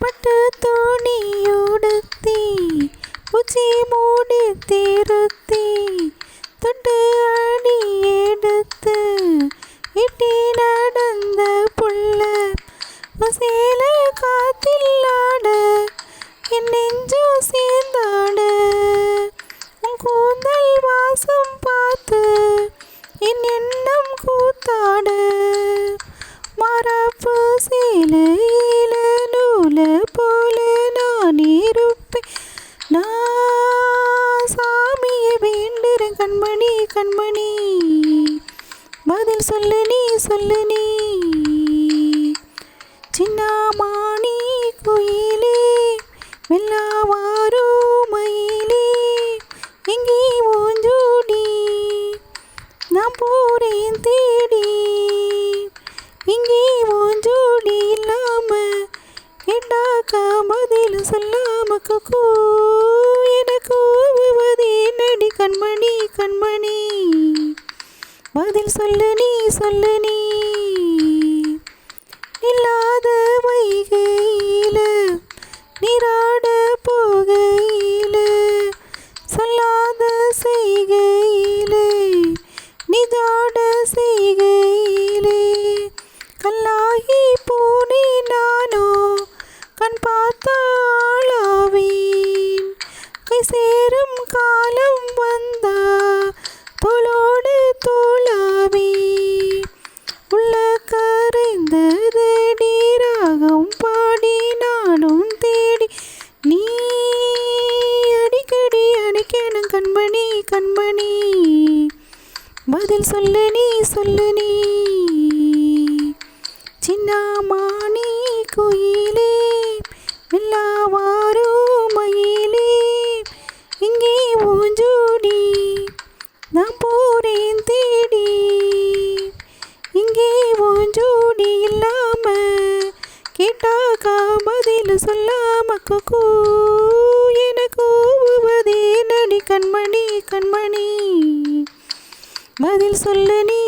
பட்டு துணியுடுத்தி உச்சி மூடி திருத்தி தொட்டு அடி எடுத்து இட்டி நடந்த புள்ள சேல காத்தில்லாட என் நெஞ்சோ சேர்ந்தாட உன் கூந்தல் வாசம் பார்த்து என் எண்ணம் கூத்தாட மரப்பு சேலையில நூல போல நான் இருப்பேன் நான் சாமியை வேண்டுறேன் கண்மணி கண்மணி பதில் சொல்லு நீ சின்னமாணி குயிலே வெள்ளாவாரோ மயிலே எங்கே ஓஞ்சோடி நான் போறேன் தேடி இங்கே ஓஞ்சோடி இல்லாம கேட்டாக்கா பதில் சொல்லாம குக்கூ எனக்கு நடி கண்மணி கண்மணி பதில் சொல்லு நீ இல்லாத வைகையில நீராட போகையில சொல்லாத செய்கையில நிஜாட செய்கையிலே கல்லாகி போனே நானோ கண் பார்த்தாளாவேன் கை சேரும் காலம் வந்தா தோளோடு தோளாவே உள்ள கரைந்ததடி ராகம் பாடி நானும் தேடி நீ அடிக்கடி அடிக்கணும் கண்மணி கண்மணி பதில் சொல்லு நீ சின்னமாணி குயிலே வெள்ளாவாரோ மயிலே இங்கே ஊஞ்சோடி நான் போறேன் தேடி இங்கே ஊஞ்சோடி இல்லாம கேட்டாக்கா பதில் சொல்லாம குக்கூ எனக்கு நடி கண்மணி கண்மணி பதில் சொல்லு நீ